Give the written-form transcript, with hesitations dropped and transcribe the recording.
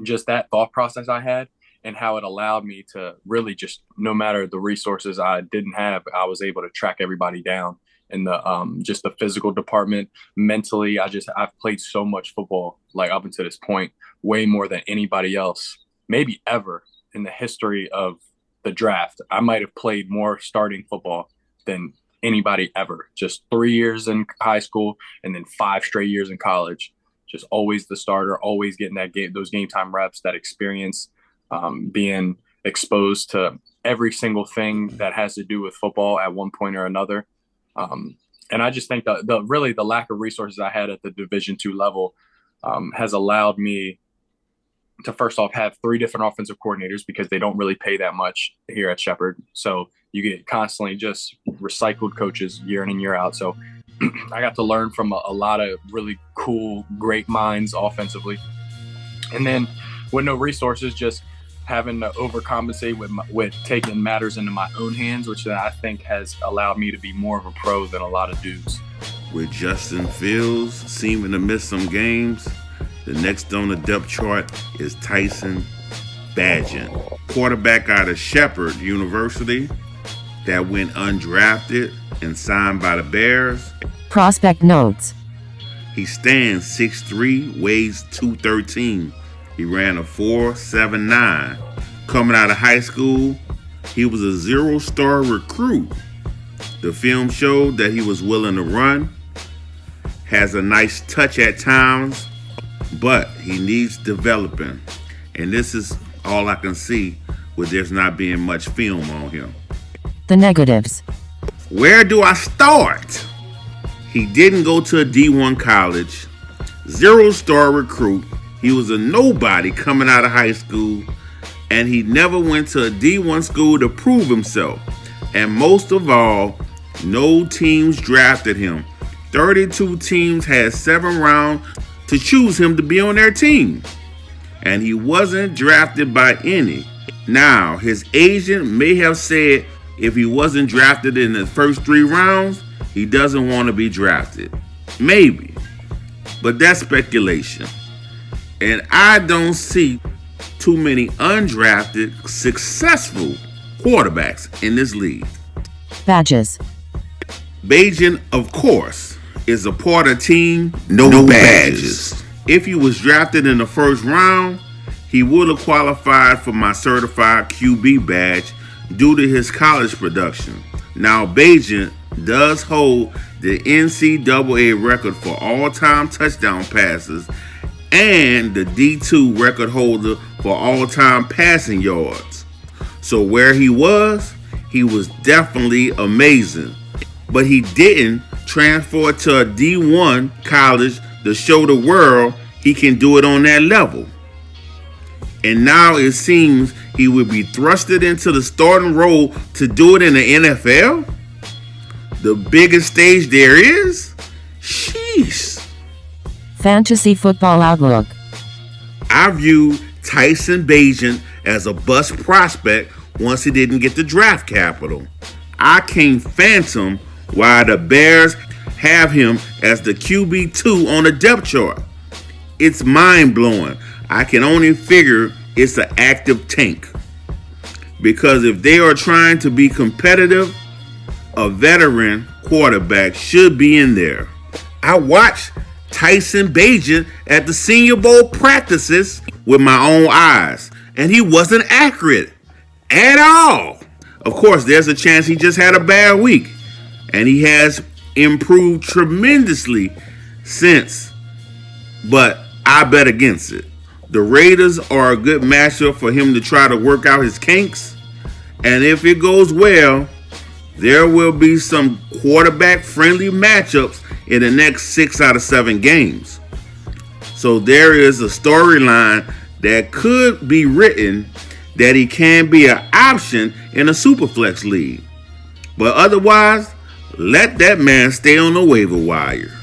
just that thought process I had and how it allowed me to really just, no matter the resources I didn't have, I was able to track everybody down in the just the physical department. Mentally, I've played so much football, like up until this point, way more than anybody else, maybe ever in the history of the draft. I might have played more starting football than anybody ever. Just 3 years in high school and then 5 straight years in college. Just always the starter, always getting those game time reps, that experience, being exposed to every single thing that has to do with football at one point or another. And I just think that the lack of resources I had at the Division II level has allowed me to first off have three different offensive coordinators, because they don't really pay that much here at Shepherd. So you get constantly just recycled coaches year in and year out. So I got to learn from a lot of really cool, great minds offensively. And then with no resources, just having to overcompensate with taking matters into my own hands, which I think has allowed me to be more of a pro than a lot of dudes. With Justin Fields seeming to miss some games, the next on the depth chart is Tyson Bagent, quarterback out of Shepherd University that went undrafted and signed by the Bears. Prospect notes. He stands 6'3", weighs 213. He ran a 4.79. Coming out of high school, he was a zero-star recruit. The film showed that he was willing to run, has a nice touch at times, but he needs developing. And this is all I can see with there's not being much film on him. The negatives. Where do I start? He didn't go to a D1 college, zero-star recruit. He was a nobody coming out of high school, and he never went to a D1 school to prove himself. And most of all, no teams drafted him. 32 teams had 7 rounds to choose him to be on their team, and he wasn't drafted by any. Now, his agent may have said if he wasn't drafted in the first 3 rounds, he doesn't want to be drafted. Maybe. But that's speculation. And I don't see too many undrafted, successful quarterbacks in this league. Badges. Bagent, of course, is a part of team no badges. If he was drafted in the first round, he would have qualified for my certified QB badge due to his college production. Now, Bagent does hold the NCAA record for all-time touchdown passes and the D2 record holder for all-time passing yards. So where he was definitely amazing. But he didn't transfer to a D1 college to show the world he can do it on that level. And now it seems he would be thrusted into the starting role to do it in the NFL? The biggest stage there is? Sheesh. Fantasy football outlook. I view Tyson Bagent as a bust prospect once he didn't get the draft capital. I can't fathom why the Bears have him as the QB2 on the depth chart. It's mind-blowing. I can only figure it's an active tank. Because if they are trying to be competitive, a veteran quarterback should be in there. I watched Tyson Bagent at the Senior Bowl practices with my own eyes, and he wasn't accurate at all. Of course, there's a chance he just had a bad week, and he has improved tremendously since, but I bet against it. The Raiders are a good matchup for him to try to work out his kinks, and if it goes well, there will be some quarterback-friendly matchups in the next 6 out of 7 games. So there is a storyline that could be written that he can be an option in a Superflex league. But otherwise, let that man stay on the waiver wire.